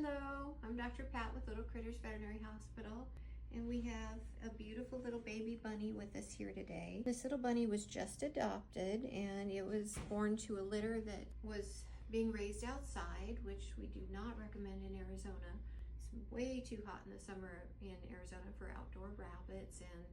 Hello, I'm Dr. Pat with Little Critters Veterinary Hospital, and we have a beautiful little baby bunny with us here today. This little bunny was just adopted, and it was born to a litter that was being raised outside, which we do not recommend in Arizona. It's way too hot in the summer in Arizona for outdoor rabbits, and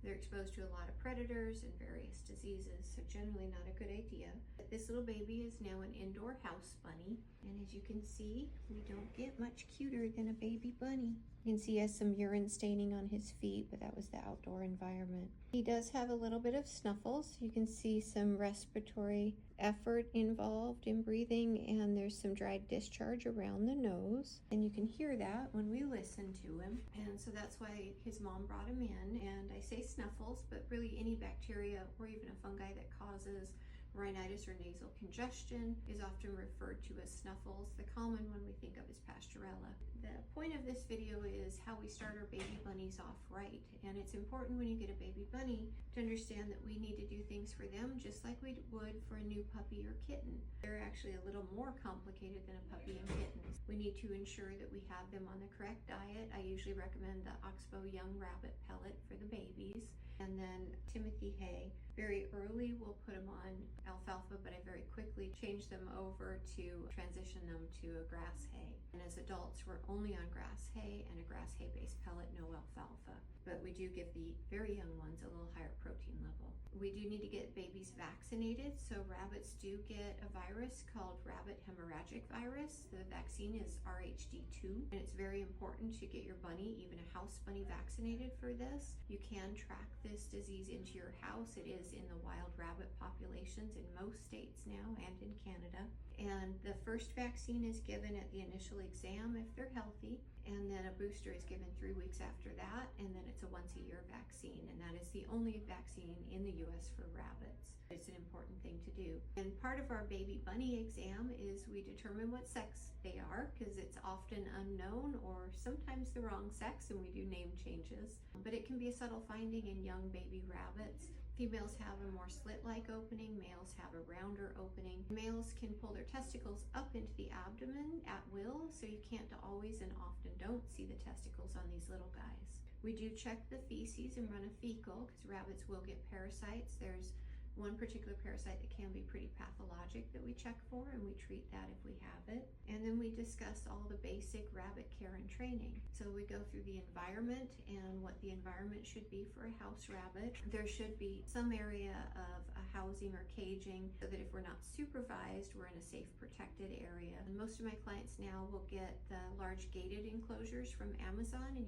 they're exposed to a lot of predators and various diseases, so generally not a good idea. This little baby is now an indoor house bunny, and as you can see, we don't get much cuter than a baby bunny. You can see he has some urine staining on his feet, but that was the outdoor environment. He does have a little bit of snuffles. You can see some respiratory effort involved in breathing, and there's some dried discharge around the nose. And you can hear that when we listen to him. And so that's why his mom brought him in. And I say snuffles, but really any bacteria or even a fungi that causes rhinitis or nasal congestion is often referred to as snuffles. The common one we think of is Pasteurella. The point of this video is how we start our baby bunnies off right. And it's important when you get a baby bunny to understand that we need to do things for them just like we would for a new puppy or kitten. They're actually a little more complicated than a puppy and kitten. We need to ensure that we have them on the correct diet. I usually recommend the Oxbow Young Rabbit pellet for the babies, and then Timothy hay. Very early we'll put them on alfalfa, but I very quickly change them over to transition them to a grass hay. And as adults, we're only on grass hay and a grass hay based pellet, no alfalfa. But we do give the very young ones a little higher protein level. We do need to get babies vaccinated. So rabbits do get a virus called rabbit hemorrhagic virus. The vaccine is RHD2, and it's very important to get your bunny, even a house bunny, vaccinated for this. You can track this disease into your house. It is in the wild rabbit populations in most states now and in Canada. And the first vaccine is given at the initial exam if they're healthy, and then a booster is given 3 weeks after that, and then it's a once-a-year vaccine, and that is the only vaccine in the US for rabbits. It's an important thing to do. And part of our baby bunny exam is we determine what sex they are, because it's often unknown or sometimes the wrong sex, and we do name changes. But it can be a subtle finding in young baby rabbits. Females have a more slit-like opening, males have a rounder opening. Males can pull their testicles up into the abdomen at will, so you can't always and often don't see the testicles on these little guys. We do check the feces and run a fecal, because rabbits will get parasites. There's one particular parasite that can be pretty pathologic that we check for, and we treat that if we have it. And then we discuss all the basic rabbit care and training. So we go through the environment and what the environment should be for a house rabbit. There should be some area of a housing or caging so that if we're not supervised, we're in a safe, protected area. And most of my clients now will get the large gated enclosures from Amazon, and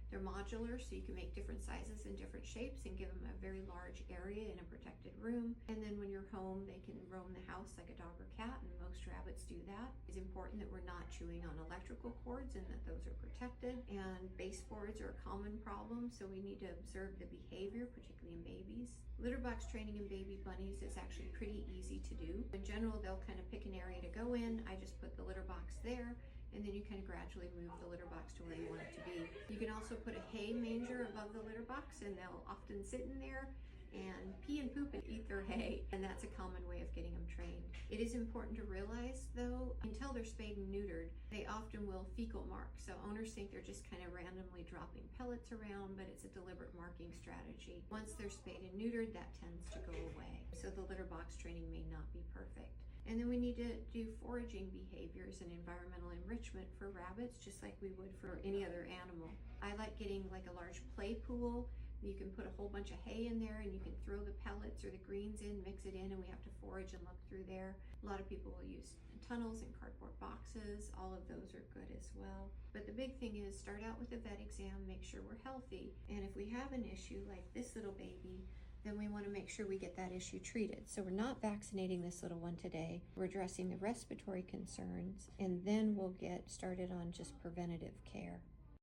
they're modular, so you can make different sizes and different shapes and give them a very large area in a protected room. And then when you're home, they can roam the house like a dog or cat, and most rabbits do that. It's important that we're not chewing on electrical cords and that those are protected. And baseboards are a common problem, so we need to observe the behavior, particularly in babies. Litter box training in baby bunnies is actually pretty easy to do. In general, they'll kind of pick an area to go in. I just put the litter box there, and then you kind of gradually move the litter box to where you want it to be. You can also put a hay manger above the litter box, and they'll often sit in there and pee and poop and eat their hay, and that's a common way of getting them trained. It is important to realize, though, until they're spayed and neutered, they often will fecal mark. So owners think they're just kind of randomly dropping pellets around, but it's a deliberate marking strategy. Once they're spayed and neutered, that tends to go away. So the litter box training may not be perfect. And then we need to do foraging behaviors and environmental enrichment for rabbits, just like we would for any other animal. I like getting like a large play pool. You can put a whole bunch of hay in there, and you can throw the pellets or the greens in, mix it in, and we have to forage and look through there. A lot of people will use tunnels and cardboard boxes. All of those are good as well. But the big thing is start out with a vet exam, make sure we're healthy. And if we have an issue like this little baby, then we want to make sure we get that issue treated. So we're not vaccinating this little one today. We're addressing the respiratory concerns, and then we'll get started on just preventative care.